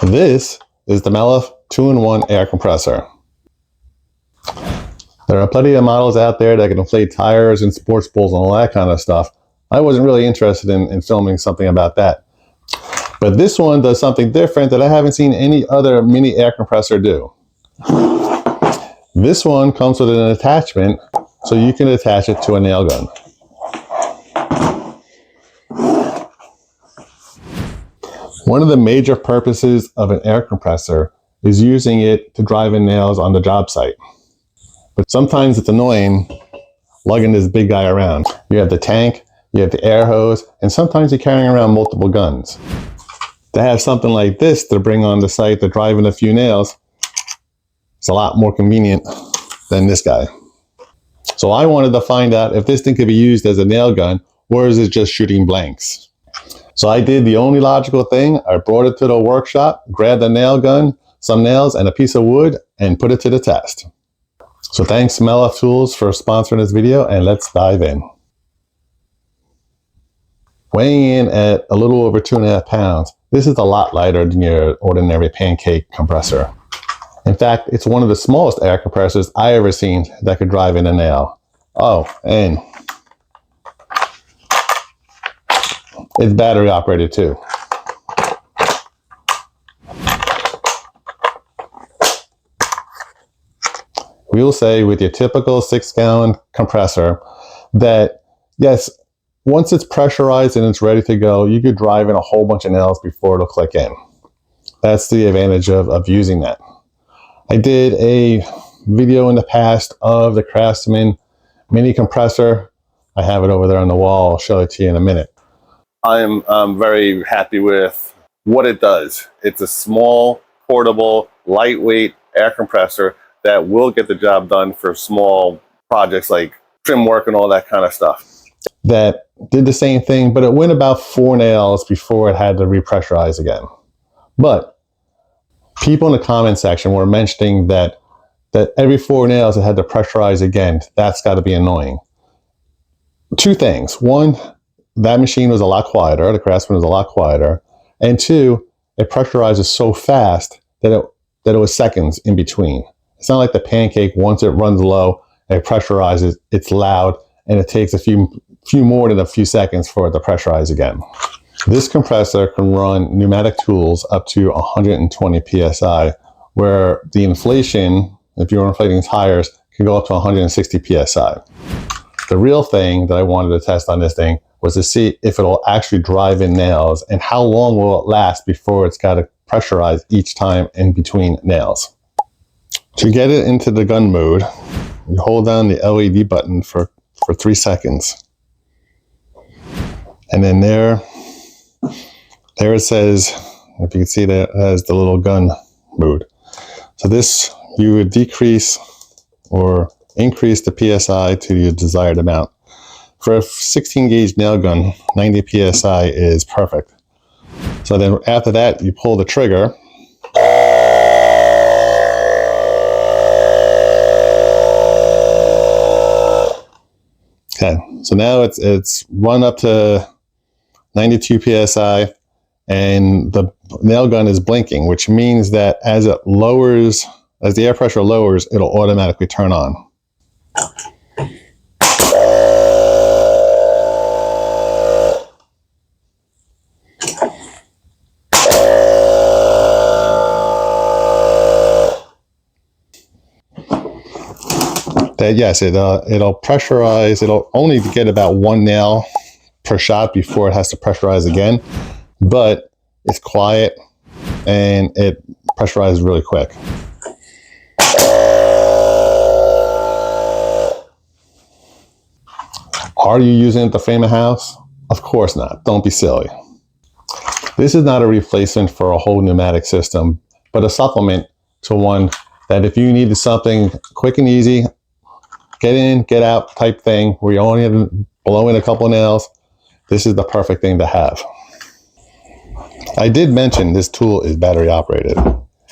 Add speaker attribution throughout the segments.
Speaker 1: This is the Mellif 2-in-1 air compressor. There are plenty of models out there that can inflate tires and sports balls and all that kind of stuff. I wasn't really interested in filming something about that. But this one does something different that I haven't seen any other mini air compressor do. This one comes with an attachment so you can attach it to a nail gun. One of the major purposes of an air compressor is using it to drive in nails on the job site. But sometimes it's annoying lugging this big guy around. You have the tank, you have the air hose, and sometimes you're carrying around multiple guns. To have something like this to bring on the site to drive in a few nails, it's a lot more convenient than this guy. So I wanted to find out if this thing could be used as a nail gun or is it just shooting blanks. So I did the only logical thing. I brought it to the workshop, grabbed a nail gun, some nails, and a piece of wood, and put it to the test. So thanks Mellif Tools for sponsoring this video, and let's dive in. Weighing in at a little over 2.5 pounds, this is a lot lighter than your ordinary pancake compressor. In fact, it's one of the smallest air compressors I ever seen that could drive in a nail. Oh, and it's battery operated too. We'll say with your typical 6-gallon compressor that, yes, once it's pressurized and it's ready to go, you could drive in a whole bunch of nails before it'll click in. That's the advantage of using that. I did a video in the past of the Craftsman mini compressor. I have it over there on the wall. I'll show it to you in a minute. I'm very happy with what it does. It's a small, portable, lightweight air compressor that will get the job done for small projects like trim work and all that kind of stuff. That did the same thing, but it went about 4 nails before it had to repressurize again. But people in the comment section were mentioning that every 4 nails it had to pressurize again. That's got to be annoying. 2 things. 1, that machine was a lot quieter. The Craftsman was a lot quieter. And 2, it pressurizes so fast that it was seconds in between. It's not like the pancake. Once it runs low, it pressurizes, it's loud, and it takes a few more than a few seconds for it to pressurize again. This compressor can run pneumatic tools up to 120 psi, where the inflation, if you're inflating tires, can go up to 160 psi. The real thing that I wanted to test on this thing was to see if it'll actually drive in nails and how long will it last before it's got to pressurize each time in between nails. To get it into the gun mode, you hold down the LED button for 3 seconds. And then there it says, if you can see that, it has the little gun mode. So this, you would decrease or increase the PSI to your desired amount. For a 16 gauge nail gun, 90 PSI is perfect. So then after that, you pull the trigger. Okay, so now it's run up to 92 PSI and the nail gun is blinking, which means that as it lowers, as the air pressure lowers, it'll automatically turn on. That yes, it'll pressurize. It'll only get about 1 nail per shot before it has to pressurize again, but it's quiet and it pressurizes really quick. Are you using it to frame a house? Of course not. Don't be silly. This is not a replacement for a whole pneumatic system, but a supplement to one that if you needed something quick and easy, get in, get out type thing, where you only have to blow in a couple of nails, this is the perfect thing to have. I did mention this tool is battery operated.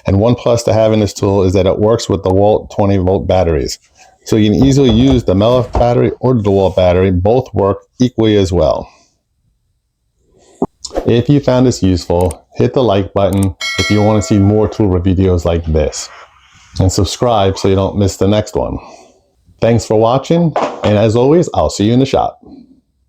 Speaker 1: And one plus to having this tool is that it works with the DeWalt 20-volt batteries. So you can easily use the Mellif battery or the DeWalt battery. Both work equally as well. If you found this useful, hit the like button if you want to see more tool review videos like this. And subscribe so you don't miss the next one. Thanks for watching, and as always, I'll see you in the shop.